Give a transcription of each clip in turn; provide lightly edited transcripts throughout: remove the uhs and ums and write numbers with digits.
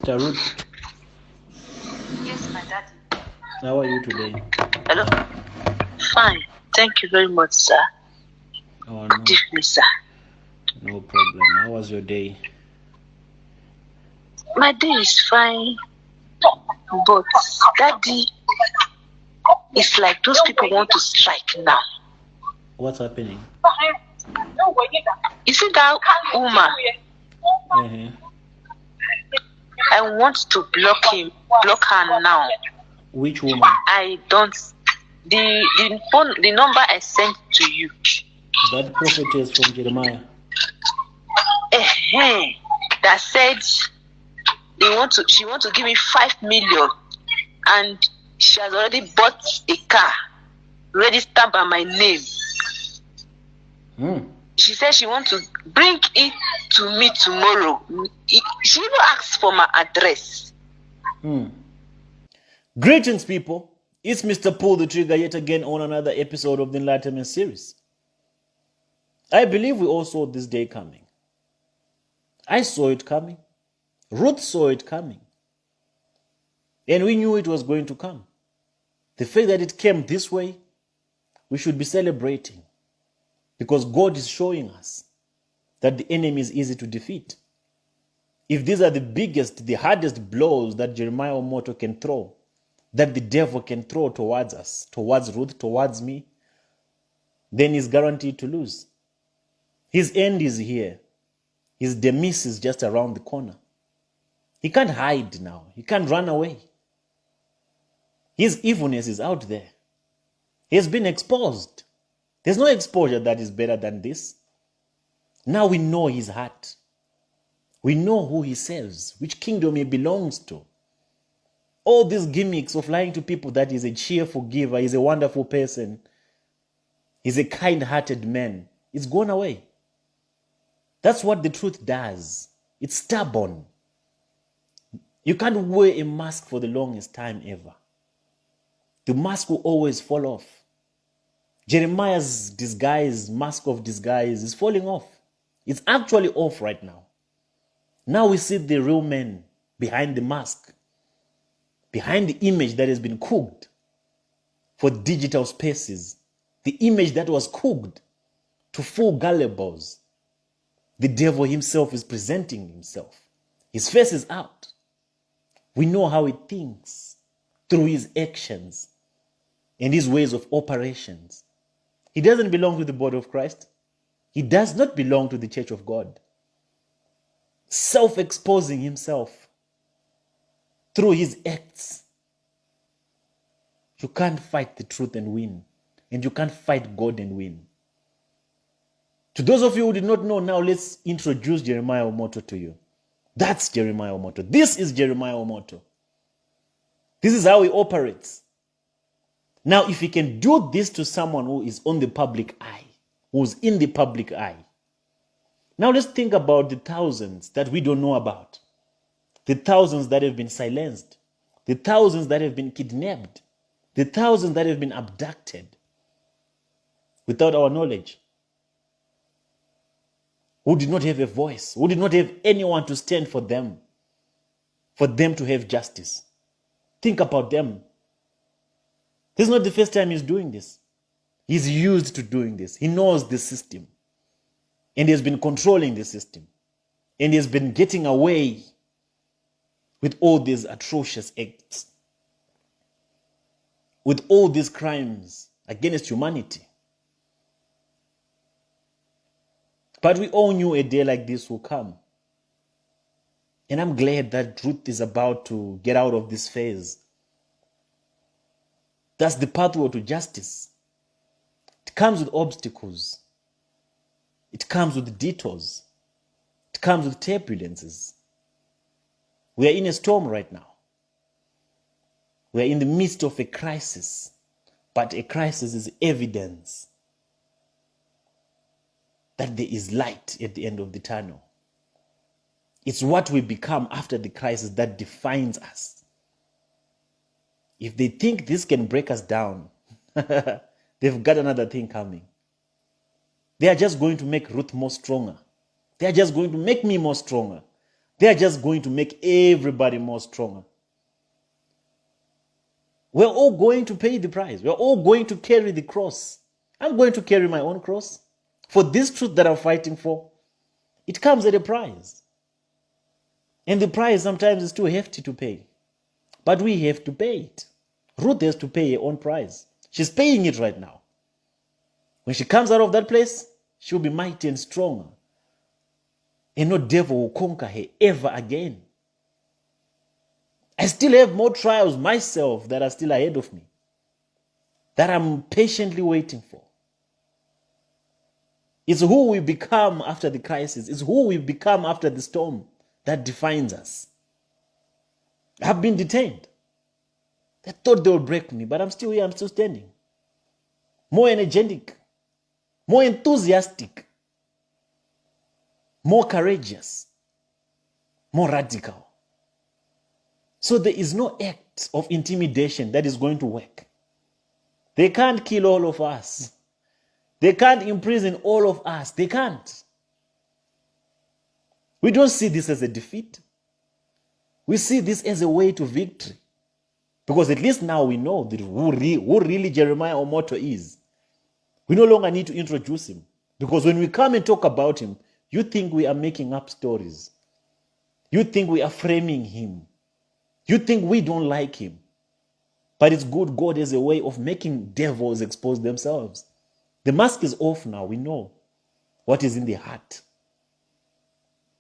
Ruth, Yes, my daddy. how are you today? Hello? Fine. Thank you very much, sir. Oh, Good evening, sir. no problem. How was your day? My day is fine, but daddy, it's like those people want to strike now. What's happening? You see that woman? Uh-huh. I want to block her now. Which woman? I don't. The number I sent to you. That prophetess from Jeremiah. That said she want to give me 5 million, and she has already bought a car registered by my name. She said she want to bring it to me tomorrow. She even asked for my address. Greetings, people. It's Mr. Pull the Trigger yet again on another episode of the Enlightenment series. I believe we all saw this day coming. I saw it coming. Ruth saw it coming. And we knew it was going to come. The fact that it came this way, we should be celebrating. Because God is showing us that the enemy is easy to defeat. If these are the biggest, the hardest blows that Jeremiah Omoto can throw, that the devil can throw towards us, towards Ruth, towards me, then he's guaranteed to lose. His end is here. His demise is just around the corner. He can't hide now. He can't run away. His evilness is out there. He has been exposed. There's no exposure that is better than this. Now we know his heart. We know who he serves, which kingdom he belongs to. All these gimmicks of lying to people that he's a cheerful giver, he's a wonderful person, he's a kind-hearted man, it's gone away. That's what the truth does. It's stubborn. You can't wear a mask for the longest time ever. The mask will always fall off. Jeremiah's disguise, mask of disguise, is falling off. It's actually off right now. Now we see the real man behind the mask, behind the image that has been cooked for digital spaces, the image that was cooked to fool gullibles. The devil himself is presenting himself. His face is out. We know how he thinks through his actions and his ways of operations. He doesn't belong to the body of Christ. He does not belong to the church of God. Self-exposing himself through his acts. You can't fight the truth and win. And you can't fight God and win. To those of you who did not know, now let's introduce Jeremiah Omoto to you. That's Jeremiah Omoto. This is Jeremiah Omoto. This is how he operates. Now, if he can do this to someone who is on the public eye, who's in the public eye, now let's think about the thousands that we don't know about, the thousands that have been silenced, the thousands that have been kidnapped, the thousands that have been abducted without our knowledge, who did not have a voice, who did not have anyone to stand for them to have justice. Think about them. This is not the first time he's doing this. He's used to doing this. He knows the system. And he has been controlling the system. And he has been getting away with all these atrocious acts, with all these crimes against humanity. But we all knew a day like this will come. And I'm glad that Ruth is about to get out of this phase. That's the pathway to justice. It comes with obstacles. It comes with detours. It comes with turbulences. We are in a storm right now. We are in the midst of a crisis. But a crisis is evidence that there is light at the end of the tunnel. It's what we become after the crisis that defines us. If they think this can break us down, they've got another thing coming. They are just going to make Ruth more stronger. They are just going to make me more stronger. They are just going to make everybody more stronger. We're all going to pay the price. We're all going to carry the cross. I'm going to carry my own cross. For this truth that I'm fighting for, it comes at a price. And the price sometimes is too hefty to pay. But we have to pay it. Ruth has to pay her own price. She's paying it right now. When she comes out of that place, she'll be mighty and stronger. And no devil will conquer her ever again. I still have more trials myself that are still ahead of me, that I'm patiently waiting for. It's who we become after the crisis. It's who we become after the storm that defines us. I've been detained. They thought they would break me, but I'm still here. I'm still standing. More energetic, more enthusiastic, more courageous, more radical. So there is no act of intimidation that is going to work. They can't kill all of us. They can't imprison all of us. They can't. We don't see this as a defeat. We see this as a way to victory. Because at least now we know that who really Jeremiah Omoto is. We no longer need to introduce him. Because when we come and talk about him, you think we are making up stories. You think we are framing him. You think we don't like him. But it's good. God has a way of making devils expose themselves. The mask is off now. We know what is in the heart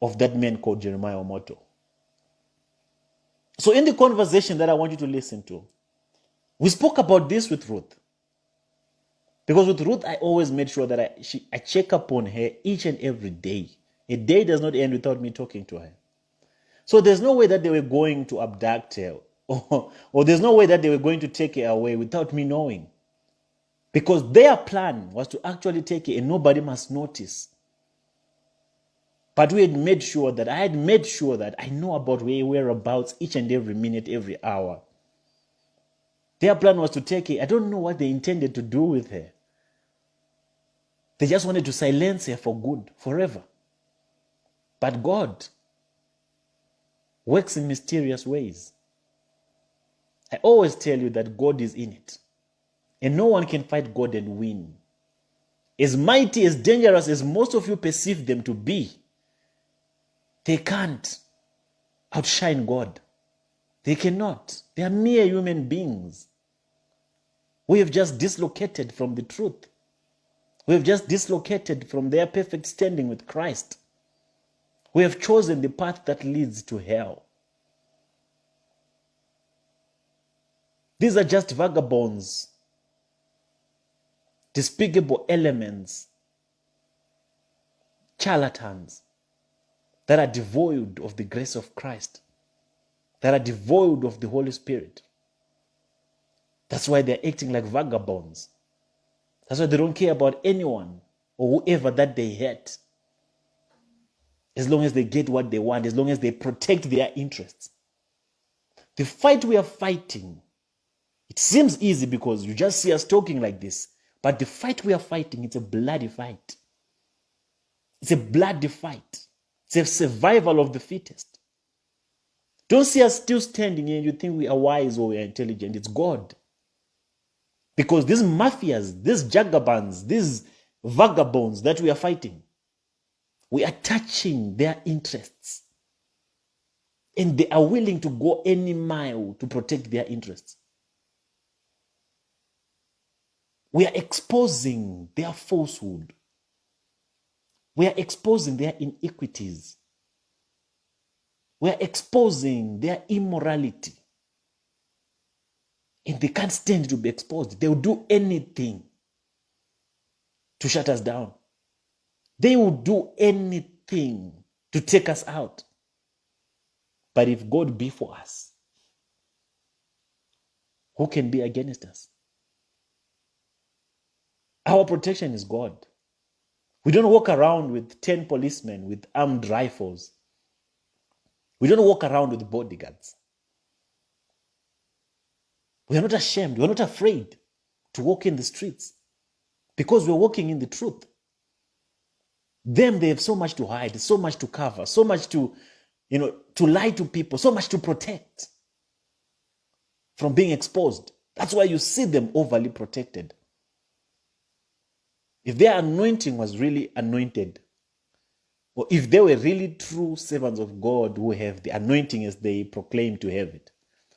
of that man called Jeremiah Omoto. So in the conversation that I want you to listen to, we spoke about this with Ruth. Because with Ruth, I always made sure that I check up on her each and every day. A day does not end without me talking to her. So there's no way that they were going to abduct her, or there's no way that they were going to take her away without me knowing. Because their plan was to actually take her and nobody must notice. But I had made sure that I know about her whereabouts each and every minute, every hour. Their plan was to take her. I don't know what they intended to do with her. They just wanted to silence her for good, forever. But God works in mysterious ways. I always tell you that God is in it. And no one can fight God and win. As mighty, as dangerous as most of you perceive them to be, they can't outshine God. They cannot. They are mere human beings. We have just dislocated from the truth. We have just dislocated from their perfect standing with Christ. We have chosen the path that leads to hell. These are just vagabonds, despicable elements, charlatans that are devoid of the grace of Christ, that are devoid of the Holy Spirit. That's why they're acting like vagabonds. That's why they don't care about anyone or whoever that they hate. As long as they get what they want, as long as they protect their interests. The fight we are fighting, it seems easy because you just see us talking like this. But the fight we are fighting, it's a bloody fight. It's a bloody fight. It's a survival of the fittest. Don't see us still standing here and you think we are wise or we are intelligent. It's God. Because these mafias, these jagabans, these vagabonds that we are fighting, we are touching their interests. And they are willing to go any mile to protect their interests. We are exposing their falsehood. We are exposing their iniquities. We are exposing their immorality. And they can't stand to be exposed. They will do anything to shut us down. They will do anything to take us out. But if God be for us, who can be against us? Our protection is God. We don't walk around with 10 policemen with armed rifles. We don't walk around with bodyguards. We are not ashamed. We are not afraid to walk in the streets because we're walking in the truth. Them, they have so much to hide, so much to cover, so much to, to lie to people, so much to protect from being exposed. That's why you see them overly protected. If their anointing was really anointed, or if they were really true servants of God who have the anointing as they proclaim to have it,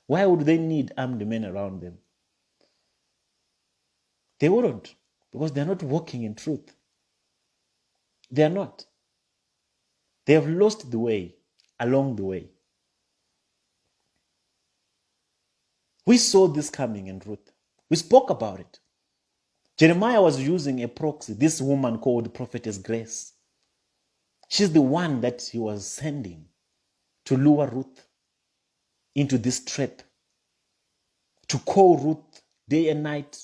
why would they need armed men around them? They wouldn't, because they're not walking in truth. They are not. They have lost the way along the way. We saw this coming in Ruth. We spoke about it. Jeremiah was using a proxy, this woman called Prophetess Grace. She's the one that he was sending to lure Ruth into this trap, to call Ruth day and night,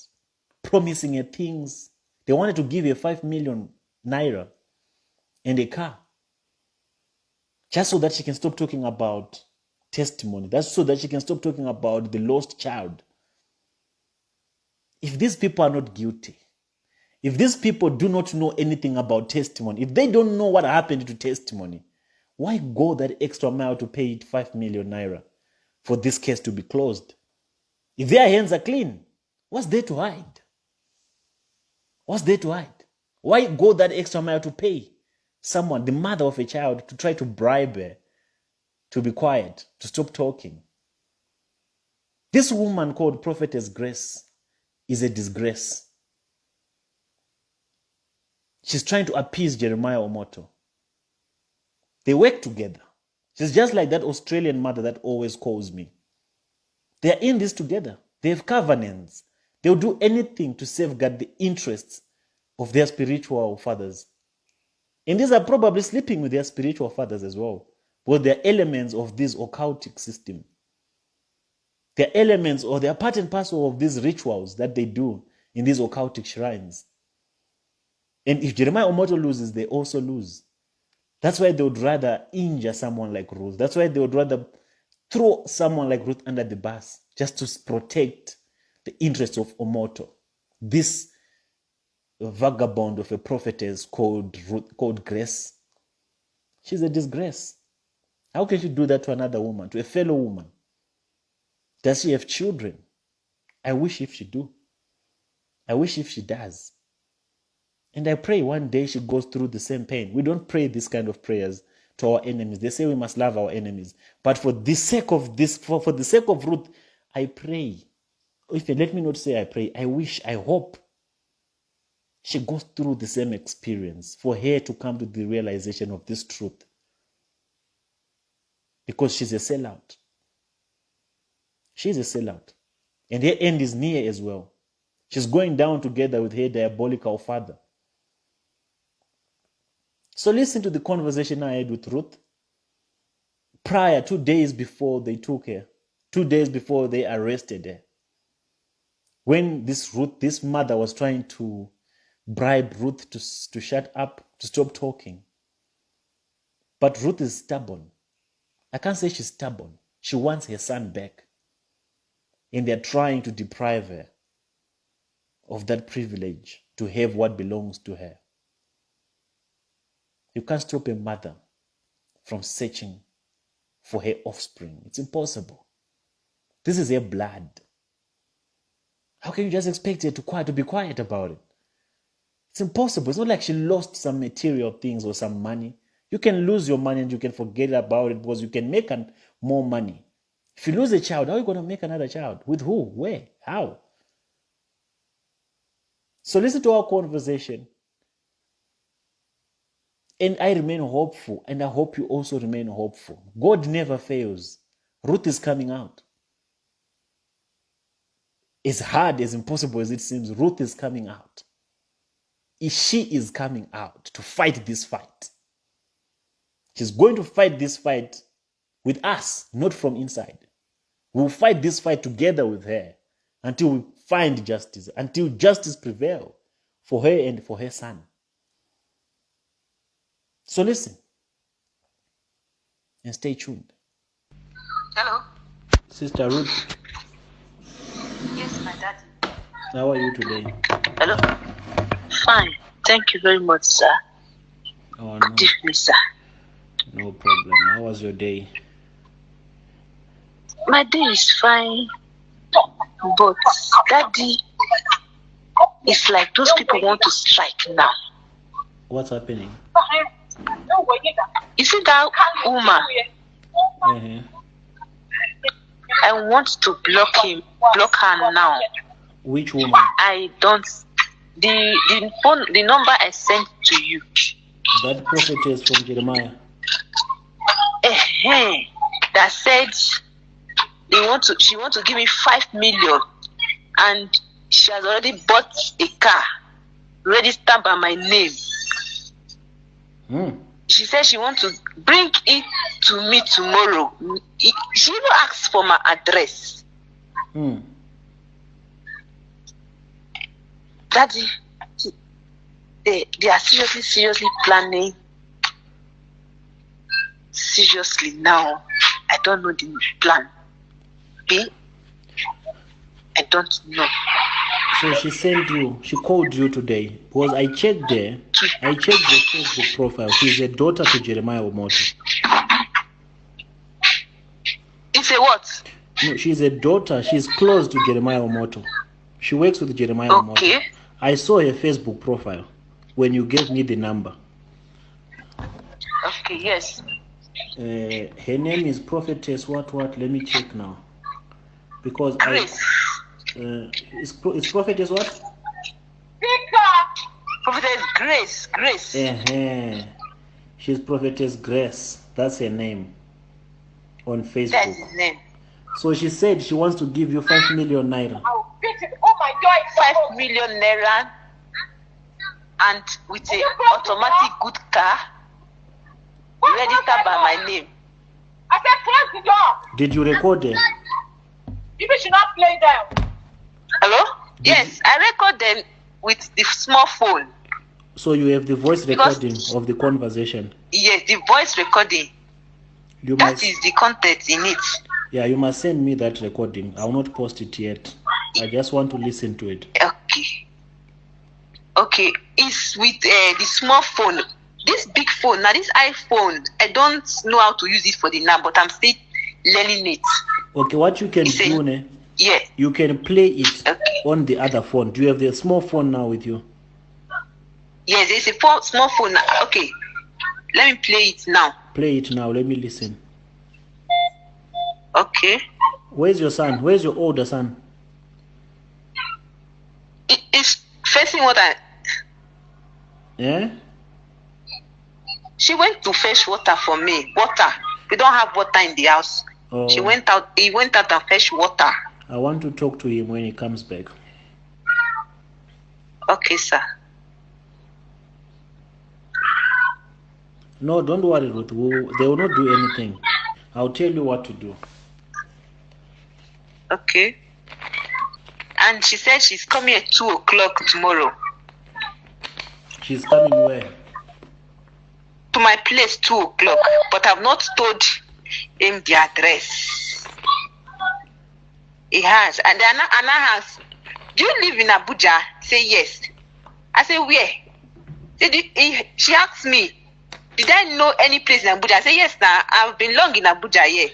promising her things. They wanted to give her 5 million naira and a car, just so that she can stop talking about testimony. That's so that she can stop talking about the lost child. If these people are not guilty, if these people do not know anything about testimony, if they don't know what happened to testimony, why go that extra mile to pay 5 million naira for this case to be closed? If their hands are clean, what's there to hide? What's there to hide? Why go that extra mile to pay someone, the mother of a child, to try to bribe her to be quiet, to stop talking? This woman called Prophetess Grace is a disgrace. She's trying to appease Jeremiah Omoto. They work together. She's just like that Australian mother that always calls me. They're in this together. They have covenants. They'll do anything to safeguard the interests of their spiritual fathers. And these are probably sleeping with their spiritual fathers as well. But they're elements of this occultic system. They're elements, or they're part and parcel of these rituals that they do in these occultic shrines. And if Jeremiah Omoto loses, they also lose. That's why they would rather injure someone like Ruth. That's why they would rather throw someone like Ruth under the bus, just to protect the interests of Omoto, this vagabond of a prophetess called Grace. She's a disgrace. How can she do that to another woman, to a fellow woman? Does she have children? I wish if she do. I wish if she does. And I pray one day she goes through the same pain. We don't pray this kind of prayers to our enemies. They say we must love our enemies. But for the sake of this, for the sake of Ruth, I pray. If you let me not say I pray, I wish, I hope she goes through the same experience for her to come to the realization of this truth. Because she's a sellout. She's a sellout. And her end is near as well. She's going down together with her diabolical father. So listen to the conversation I had with Ruth prior, 2 days before they took her, 2 days before they arrested her. When this Ruth, this mother, was trying to bribe Ruth to shut up, to stop talking. But Ruth is stubborn. I can't say she's stubborn. She wants her son back. And they're trying to deprive her of that privilege to have what belongs to her. You can't stop a mother from searching for her offspring. It's impossible. This is her blood. How can you just expect her to be quiet about it? It's impossible. It's not like she lost some material things or some money. You can lose your money and you can forget about it because you can make more money. If you lose a child, how are you going to make another child? With who? Where? How? So listen to our conversation. And I remain hopeful, and I hope you also remain hopeful. God never fails. Ruth is coming out. As hard, as impossible as it seems, Ruth is coming out. She is coming out to fight this fight. She's going to fight this fight with us, not from inside. We'll fight this fight together with her until we find justice, until justice prevails for her and for her son. So listen and stay tuned. Hello? Sister Ruth. Yes, my dad. How are you today? Hello? Fine. Thank you very much, sir. Oh, no. Good evening, sir. No problem. How was your day? My day is fine, but Daddy, it's like those people want to strike now. What's happening? You see that woman? Uh-huh. I want to block her now. Which woman? I don't. The number I sent to you. That prophetess from Jeremiah. That said she want to give me 5 million, and she has already bought a car, registered by my name. She said she want to bring it to me tomorrow. She even asked for my address. Daddy, they are seriously planning. Seriously now, I don't know the plan. I don't know. So she called you today, because I checked your Facebook profile. She's a daughter to Jeremiah Omoto. It's a what? No, she's a daughter. She's close to Jeremiah Omoto. She works with Jeremiah Omoto. I saw her Facebook profile when you gave me the number. Okay, yes. Her name is Prophetess what? Let me check now. Because Grace. It's Prophetess what? Prophetess Grace. She's Prophetess Grace. That's her name on Facebook. That's his name. So she said she wants to give you 5 million naira. Oh my God, 5 million naira, and with an automatic good car, registered by my name. I said, close the door. Did you record them? You should not play them. Hello? Yes, I record them with the small phone. So you have the voice recording of the conversation? Yes, the voice recording. That is the content in it. Yeah, you must send me that recording. I will not post it yet. I just want to listen to it. Okay. It's with the small phone. This big phone, now this iPhone, I don't know how to use it for the now, but I'm still learning it. Okay, what you can do, yes, you can play it on the other phone. Do you have the small phone now with you? Yes, there's a small phone. Okay, let me play it now. Play it now. Let me listen. Okay. Where's your son? Where's your older son? It's facing water. Yeah? She went to fetch water for me. Water. We don't have water in the house. Oh. He went out and fetched water. I want to talk to him when he comes back. Okay, sir. No, don't worry, Ruth. They will not do anything. I'll tell you what to do. Okay. And she said she's coming at 2 o'clock tomorrow. She's coming where? To my place, 2 o'clock. But I've not told him the address. He has. And Anna has. Do you live in Abuja? Say yes. I say where? She asked me, did I know any place in Abuja? I say yes now. I've been long in Abuja, yeah.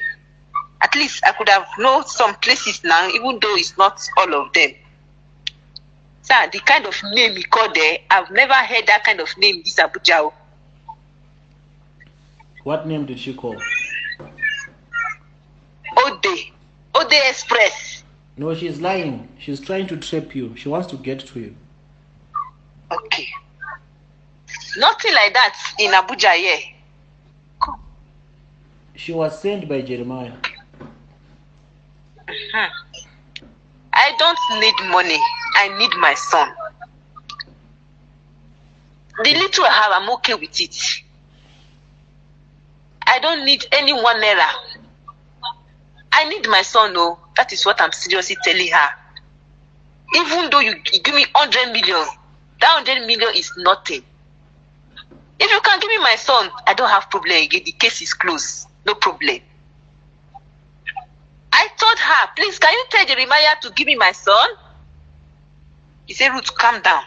At least I could have known some places now, even though it's not all of them. Sir, the kind of name he called there, I've never heard that kind of name, this Abuja. What name did she call? Ode Express. No, she's lying. She's trying to trap you. She wants to get to you. Okay. Nothing like that in Abuja, yeah. She was sent by Jeremiah. I don't need money. I need my son. The little I have, I'm okay with it. I don't need any 1 naira. I need my son, oh. That is what I'm seriously telling her. Even though you give me 100 million, that 100 million is nothing. If you can give me my son, I don't have problem again. The case is closed. No problem. I told her, please, can you tell Jeremiah to give me my son? He said, Ruth, calm down.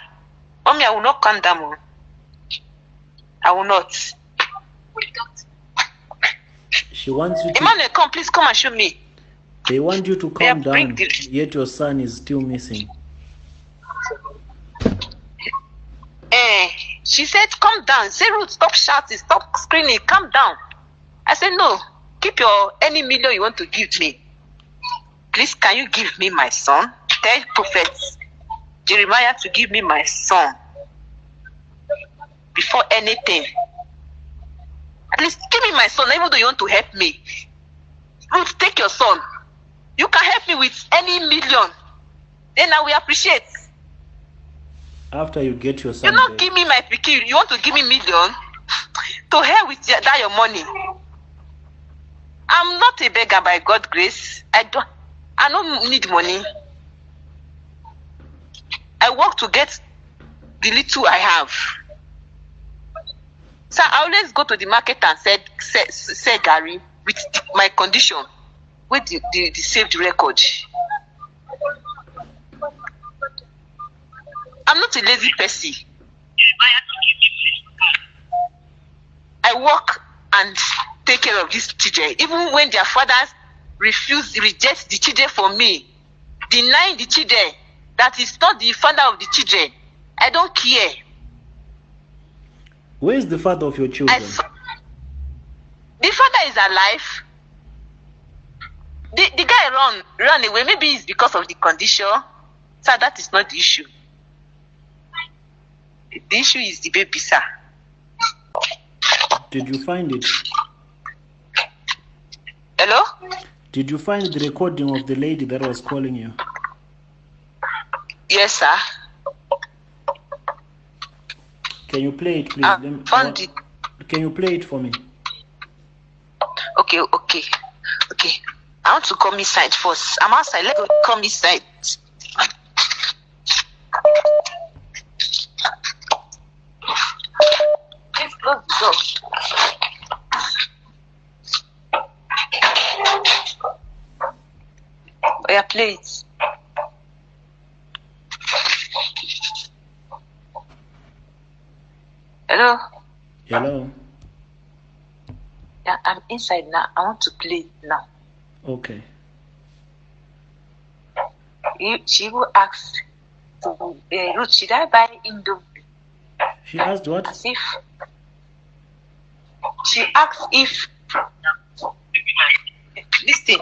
Mommy, I will not calm down. I will not. She wants you to. Emmanuel, come, please come and show me. They want you to Yeah, calm bring down, the- yet your son is still missing. She said, calm down. Say, Ruth, stop shouting, stop screaming, calm down. I said, no, keep your any million you want to give me. Please, can you give me my son? Tell Prophet Jeremiah to give me my son before anything. At least give me my son, even though you want to help me. Ruth, take your son. You can help me with any million. Then I will appreciate. After you get your You son not back, give me my pikin. You want to give me million? To hell with that your money. I'm not a beggar by God's grace. I don't need money. I work to get the little I have. So I always go to the market and sell Gary with my condition, with the saved record. I'm not a lazy person. I work and take care of these children. Even when their fathers reject the children for me, deny the children that is not the father of the children, I don't care. where is the father of your children? The father is alive. The guy run away. Maybe it's because of the condition. So that is not the issue. The issue is the baby, sir. Did you find it? Hello? Did you find the recording of the lady that was calling you? Yes, sir. Can you play it, please? I found it. Can you play it for me? Okay. I want to come inside first. I'm outside. Let me come inside. Please close the door. Oh, yeah, play it. Hello? Hello? Yeah, I'm inside now. I want to play it now. Okay. She will ask, Ruth, should I buy Indomie? She asked what? As if she asked if listen.